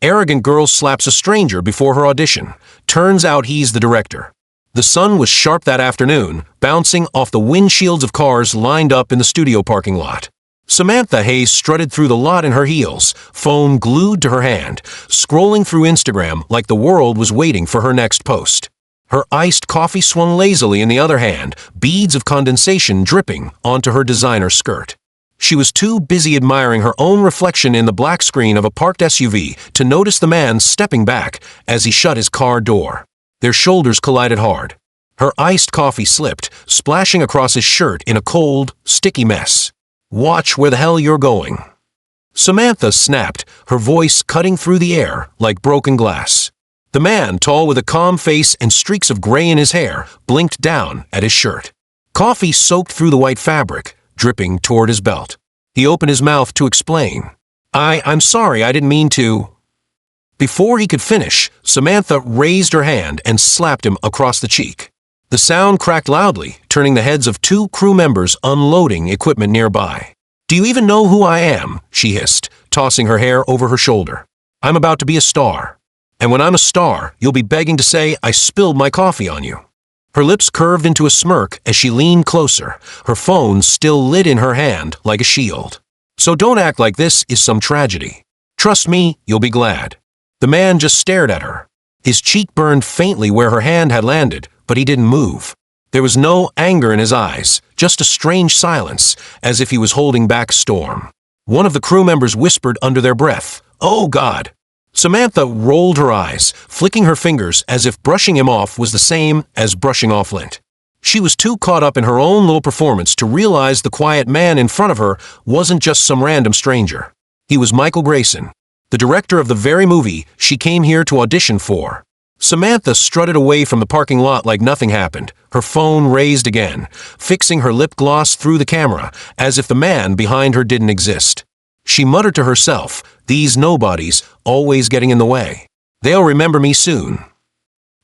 Arrogant girl slaps a stranger before her audition. Turns out he's the director. The sun was sharp that afternoon, bouncing off the windshields of cars lined up in the studio parking lot. Samantha Hayes strutted through the lot in her heels, phone glued to her hand, scrolling through Instagram like the world was waiting for her next post. Her iced coffee swung lazily in the other hand, beads of condensation dripping onto her designer skirt. She was too busy admiring her own reflection in the black screen of a parked SUV to notice the man stepping back as he shut his car door. Their shoulders collided hard. Her iced coffee slipped, splashing across his shirt in a cold, sticky mess. "Watch where the hell you're going." Samantha snapped, her voice cutting through the air like broken glass. The man, tall with a calm face and streaks of gray in his hair, blinked down at his shirt. Coffee soaked through the white fabric, dripping toward his belt. He opened his mouth to explain. I'm sorry, I didn't mean to." Before he could finish, Samantha raised her hand and slapped him across the cheek. The sound cracked loudly, turning the heads of two crew members unloading equipment nearby. "Do you even know who I am?" she hissed, tossing her hair over her shoulder. "I'm about to be a star. And when I'm a star, you'll be begging to say I spilled my coffee on you." Her lips curved into a smirk as she leaned closer, her phone still lit in her hand like a shield. "So don't act like this is some tragedy. Trust me, you'll be glad." The man just stared at her. His cheek burned faintly where her hand had landed, but he didn't move. There was no anger in his eyes, just a strange silence, as if he was holding back storm. One of the crew members whispered under their breath, "Oh, God." Samantha rolled her eyes, flicking her fingers as if brushing him off was the same as brushing off lint. She was too caught up in her own little performance to realize the quiet man in front of her wasn't just some random stranger. He was Michael Grayson, the director of the very movie she came here to audition for. Samantha strutted away from the parking lot like nothing happened, her phone raised again, fixing her lip gloss through the camera as if the man behind her didn't exist. She muttered to herself, "These nobodies always getting in the way. They'll remember me soon."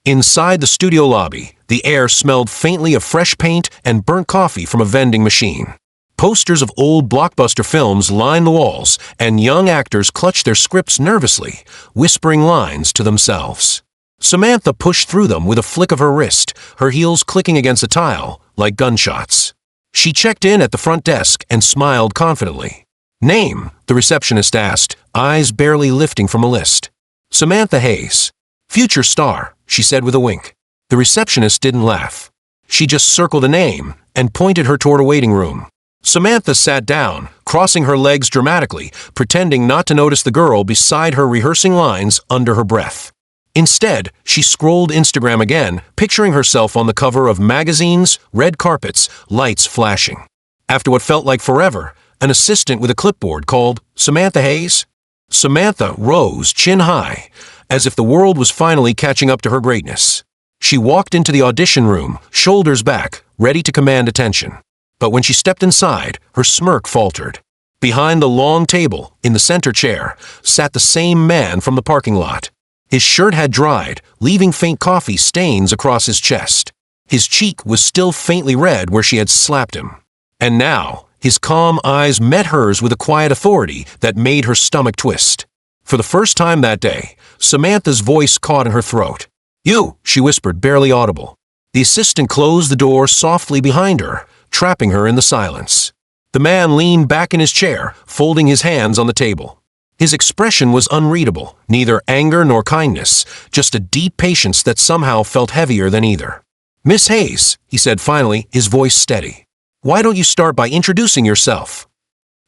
Inside the studio lobby, the air smelled faintly of fresh paint and burnt coffee from a vending machine. Posters of old blockbuster films lined the walls, and young actors clutched their scripts nervously, whispering lines to themselves. Samantha pushed through them with a flick of her wrist, her heels clicking against the tile like gunshots. She checked in at the front desk and smiled confidently. "Name?" the receptionist asked, eyes barely lifting from a list. "Samantha Hayes." "Future star," she said with a wink. The receptionist didn't laugh. She just circled a name and pointed her toward a waiting room. Samantha sat down, crossing her legs dramatically, pretending not to notice the girl beside her rehearsing lines under her breath. Instead, she scrolled Instagram again, picturing herself on the cover of magazines, red carpets, lights flashing. After what felt like forever, an assistant with a clipboard called Samantha Hayes. Samantha rose chin high, as if the world was finally catching up to her greatness. She walked into the audition room, shoulders back, ready to command attention. But when she stepped inside, her smirk faltered. Behind the long table, in the center chair, sat the same man from the parking lot. His shirt had dried, leaving faint coffee stains across his chest. His cheek was still faintly red where she had slapped him. And now, his calm eyes met hers with a quiet authority that made her stomach twist. For the first time that day, Samantha's voice caught in her throat. "You," she whispered, barely audible. The assistant closed the door softly behind her, trapping her in the silence. The man leaned back in his chair, folding his hands on the table. His expression was unreadable, neither anger nor kindness, just a deep patience that somehow felt heavier than either. "Miss Hayes," he said finally, his voice steady. "Why don't you start by introducing yourself?"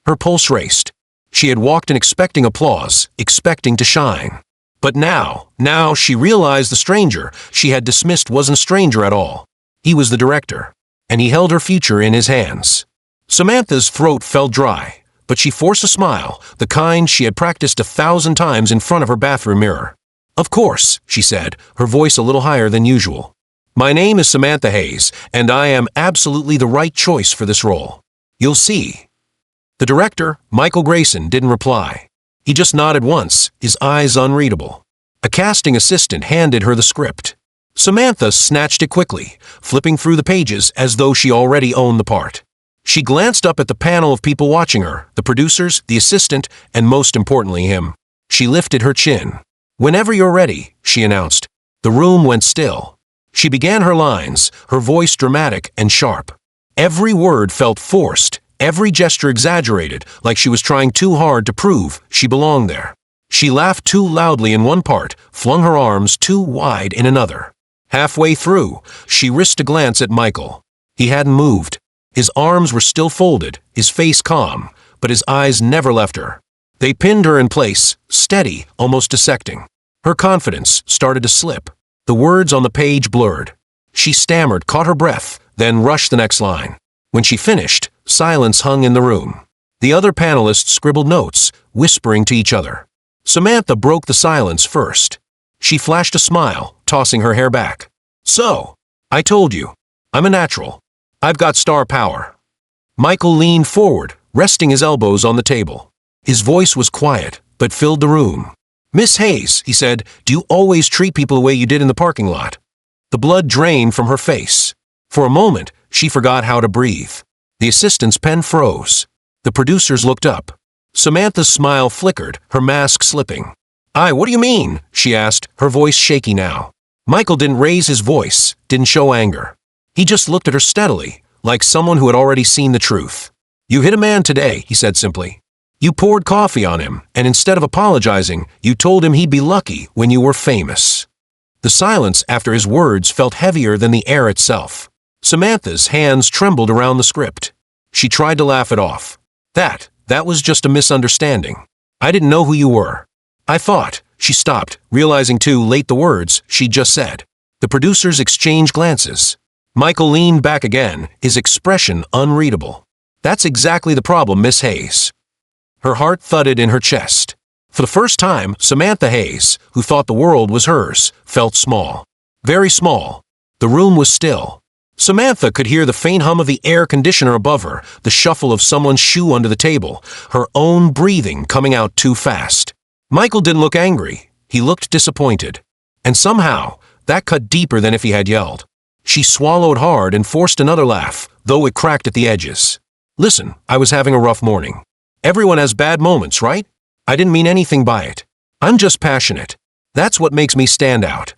Her pulse raced. She had walked in expecting applause, expecting to shine. But now she realized the stranger she had dismissed wasn't a stranger at all. He was the director, and he held her future in his hands. Samantha's throat felt dry, but she forced a smile, the kind she had practiced 1,000 times in front of her bathroom mirror. "Of course," she said, her voice a little higher than usual. "My name is Samantha Hayes, and I am absolutely the right choice for this role. You'll see." The director, Michael Grayson, didn't reply. He just nodded once, his eyes unreadable. A casting assistant handed her the script. Samantha snatched it quickly, flipping through the pages as though she already owned the part. She glanced up at the panel of people watching her, the producers, the assistant, and most importantly him. She lifted her chin. "Whenever you're ready," she announced. The room went still. She began her lines, her voice dramatic and sharp. Every word felt forced, every gesture exaggerated, like she was trying too hard to prove she belonged there. She laughed too loudly in one part, flung her arms too wide in another. Halfway through, she risked a glance at Michael. He hadn't moved. His arms were still folded, his face calm, but his eyes never left her. They pinned her in place, steady, almost dissecting. Her confidence started to slip. The words on the page blurred. She stammered, caught her breath, then rushed the next line. When she finished, silence hung in the room. The other panelists scribbled notes, whispering to each other. Samantha broke the silence first. She flashed a smile, tossing her hair back. "So, I told you. I'm a natural. I've got star power." Michael leaned forward, resting his elbows on the table. His voice was quiet, but filled the room. "Miss Hayes," he said, "do you always treat people the way you did in the parking lot?" The blood drained from her face. For a moment, she forgot how to breathe. The assistant's pen froze. The producers looked up. Samantha's smile flickered, her mask slipping. What do you mean?" she asked, her voice shaky now. Michael didn't raise his voice, didn't show anger. He just looked at her steadily, like someone who had already seen the truth. "You hit a man today," he said simply. "You poured coffee on him, and instead of apologizing, you told him he'd be lucky when you were famous." The silence after his words felt heavier than the air itself. Samantha's hands trembled around the script. She tried to laugh it off. That was just a misunderstanding. I didn't know who you were. I thought," she stopped, realizing too late the words she'd just said. The producers exchanged glances. Michael leaned back again, his expression unreadable. "That's exactly the problem, Miss Hayes." Her heart thudded in her chest. For the first time, Samantha Hayes, who thought the world was hers, felt small. Very small. The room was still. Samantha could hear the faint hum of the air conditioner above her, the shuffle of someone's shoe under the table, her own breathing coming out too fast. Michael didn't look angry. He looked disappointed. And somehow, that cut deeper than if he had yelled. She swallowed hard and forced another laugh, though it cracked at the edges. "Listen, I was having a rough morning. Everyone has bad moments, right? I didn't mean anything by it. I'm just passionate. That's what makes me stand out."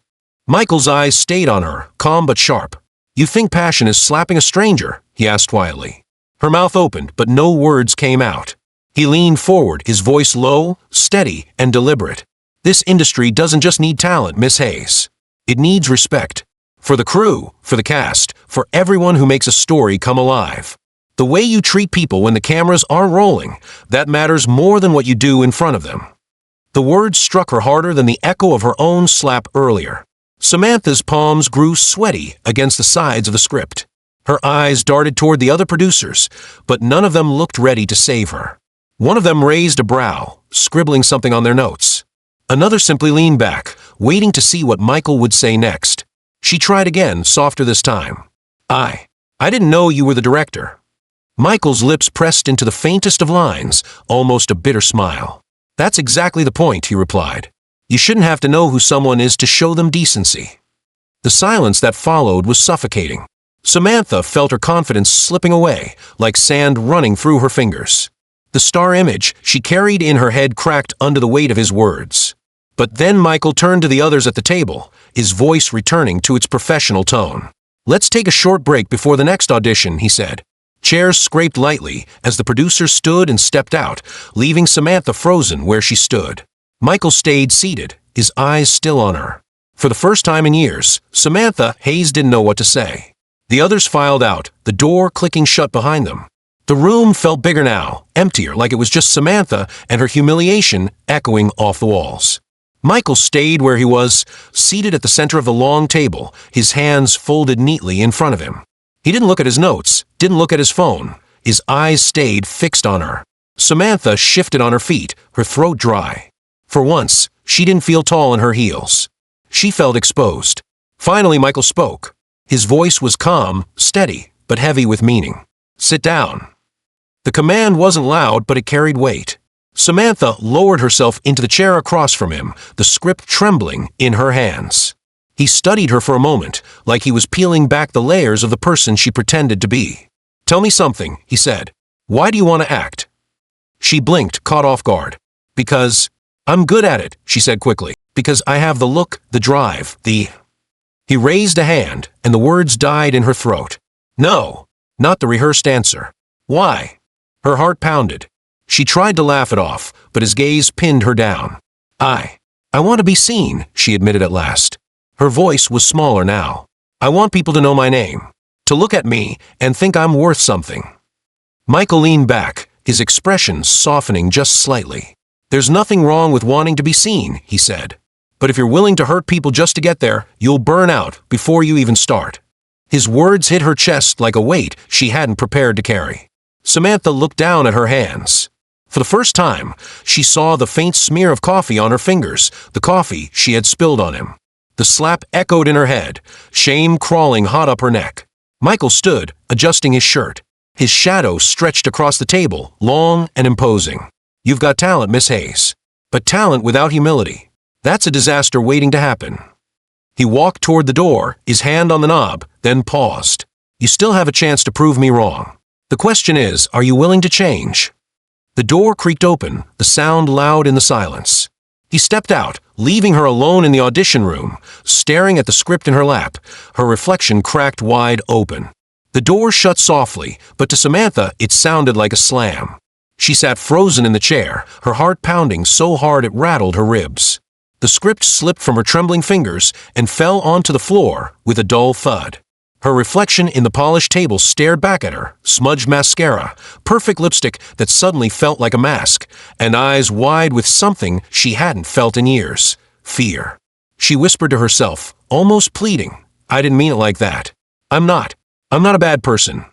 Michael's eyes stayed on her, calm but sharp. "You think passion is slapping a stranger?" he asked quietly. Her mouth opened, but no words came out. He leaned forward, his voice low, steady, and deliberate. "This industry doesn't just need talent, Miss Hayes. It needs respect. For the crew, for the cast, for everyone who makes a story come alive. The way you treat people when the cameras aren't rolling, that matters more than what you do in front of them." The words struck her harder than the echo of her own slap earlier. Samantha's palms grew sweaty against the sides of the script. Her eyes darted toward the other producers, but none of them looked ready to save her. One of them raised a brow, scribbling something on their notes. Another simply leaned back, waiting to see what Michael would say next. She tried again, softer this time. I didn't know you were the director." Michael's lips pressed into the faintest of lines, almost a bitter smile. "That's exactly the point," he replied. "You shouldn't have to know who someone is to show them decency." The silence that followed was suffocating. Samantha felt her confidence slipping away, like sand running through her fingers. The star image she carried in her head cracked under the weight of his words. But then Michael turned to the others at the table, his voice returning to its professional tone. "Let's take a short break before the next audition," he said. Chairs scraped lightly as the producers stood and stepped out, leaving Samantha frozen where she stood. Michael stayed seated, his eyes still on her. For the first time in years, Samantha Hayes didn't know what to say. The others filed out, the door clicking shut behind them. The room felt bigger now, emptier, like it was just Samantha and her humiliation echoing off the walls. Michael stayed where he was, seated at the center of the long table, his hands folded neatly in front of him. He didn't look at his notes, didn't look at his phone. His eyes stayed fixed on her. Samantha shifted on her feet, her throat dry. For once, she didn't feel tall in her heels. She felt exposed. Finally, Michael spoke. His voice was calm, steady, but heavy with meaning. "Sit down." The command wasn't loud, but it carried weight. Samantha lowered herself into the chair across from him, the script trembling in her hands. He studied her for a moment, like he was peeling back the layers of the person she pretended to be. "Tell me something," he said. "Why do you want to act?" She blinked, caught off guard. "Because I'm good at it, she said quickly, because I have the look, the drive, the... He raised a hand, and the words died in her throat. No, not the rehearsed answer. Why? Her heart pounded. She tried to laugh it off, but his gaze pinned her down. I want to be seen, she admitted at last. Her voice was smaller now. I want people to know my name, to look at me and think I'm worth something. Michael leaned back, his expression softening just slightly. There's nothing wrong with wanting to be seen, he said. But if you're willing to hurt people just to get there, you'll burn out before you even start. His words hit her chest like a weight she hadn't prepared to carry. Samantha looked down at her hands. For the first time, she saw the faint smear of coffee on her fingers, the coffee she had spilled on him. The slap echoed in her head, shame crawling hot up her neck. Michael stood, adjusting his shirt. His shadow stretched across the table, long and imposing. You've got talent, Miss Hayes. But talent without humility. That's a disaster waiting to happen. He walked toward the door, his hand on the knob, then paused. You still have a chance to prove me wrong. The question is, are you willing to change? The door creaked open, the sound loud in the silence. He stepped out, leaving her alone in the audition room, staring at the script in her lap, her reflection cracked wide open. The door shut softly, but to Samantha it sounded like a slam. She sat frozen in the chair, her heart pounding so hard it rattled her ribs. The script slipped from her trembling fingers and fell onto the floor with a dull thud. Her reflection in the polished table stared back at her, smudged mascara, perfect lipstick that suddenly felt like a mask, and eyes wide with something she hadn't felt in years, fear. She whispered to herself, almost pleading, I didn't mean it like that. I'm not a bad person.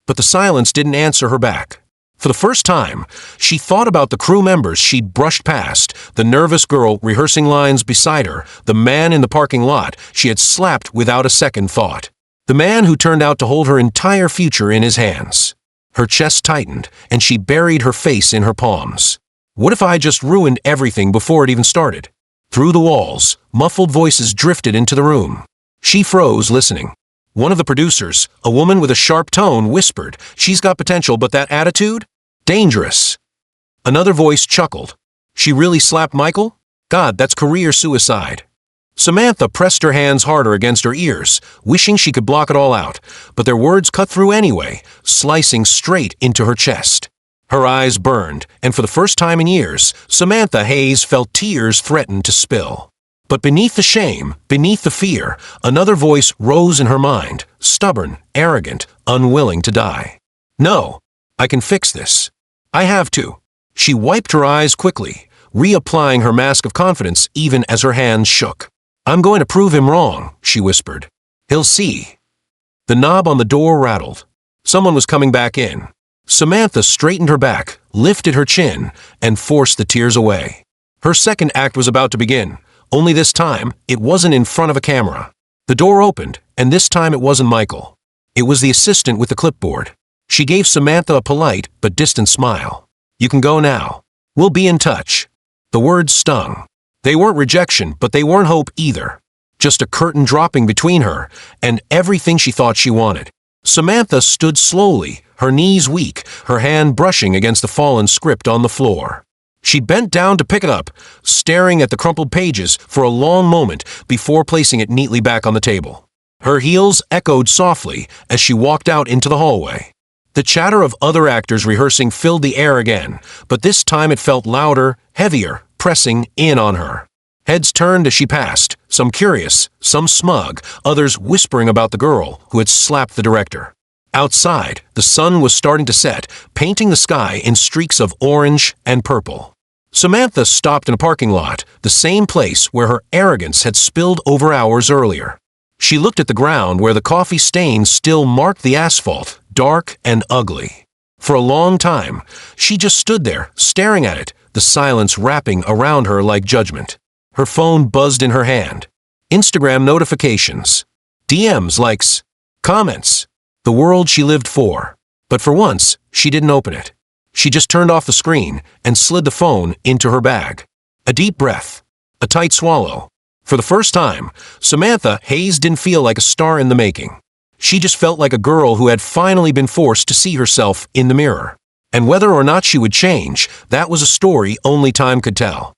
But the silence didn't answer her back. For the first time, she thought about the crew members she'd brushed past, the nervous girl rehearsing lines beside her, the man in the parking lot she had slapped without a second thought. The man who turned out to hold her entire future in his hands. Her chest tightened, and she buried her face in her palms. What if I just ruined everything before it even started? Through the walls, muffled voices drifted into the room. She froze, listening. One of the producers, a woman with a sharp tone, whispered, She's got potential, but that attitude? Dangerous. Another voice chuckled. She really slapped Michael? God, that's career suicide. Samantha pressed her hands harder against her ears, wishing she could block it all out, but their words cut through anyway, slicing straight into her chest. Her eyes burned, and for the first time in years, Samantha Hayes felt tears threaten to spill. But beneath the shame, beneath the fear, another voice rose in her mind, stubborn, arrogant, unwilling to die. No, I can fix this. I have to. She wiped her eyes quickly, reapplying her mask of confidence even as her hands shook. I'm going to prove him wrong, she whispered. He'll see. The knob on the door rattled. Someone was coming back in. Samantha straightened her back, lifted her chin, and forced the tears away. Her second act was about to begin, only this time it wasn't in front of a camera. The door opened, and this time it wasn't Michael. It was the assistant with the clipboard. She gave Samantha a polite but distant smile. You can go now. We'll be in touch. The words stung. They weren't rejection, but they weren't hope either. Just a curtain dropping between her and everything she thought she wanted. Samantha stood slowly, her knees weak, her hand brushing against the fallen script on the floor. She bent down to pick it up, staring at the crumpled pages for a long moment before placing it neatly back on the table. Her heels echoed softly as she walked out into the hallway. The chatter of other actors rehearsing filled the air again, but this time it felt louder, heavier, pressing in on her. Heads turned as she passed, some curious, some smug, others whispering about the girl who had slapped the director. Outside, the sun was starting to set, painting the sky in streaks of orange and purple. Samantha stopped in a parking lot, the same place where her arrogance had spilled over hours earlier. She looked at the ground where the coffee stains still marked the asphalt, dark and ugly. For a long time, she just stood there, staring at it, the silence wrapping around her like judgment. Her phone buzzed in her hand. Instagram notifications. DMs, likes, comments. The world she lived for. But for once, she didn't open it. She just turned off the screen and slid the phone into her bag. A deep breath. A tight swallow. For the first time, Samantha Hayes didn't feel like a star in the making. She just felt like a girl who had finally been forced to see herself in the mirror. And whether or not she would change, that was a story only time could tell.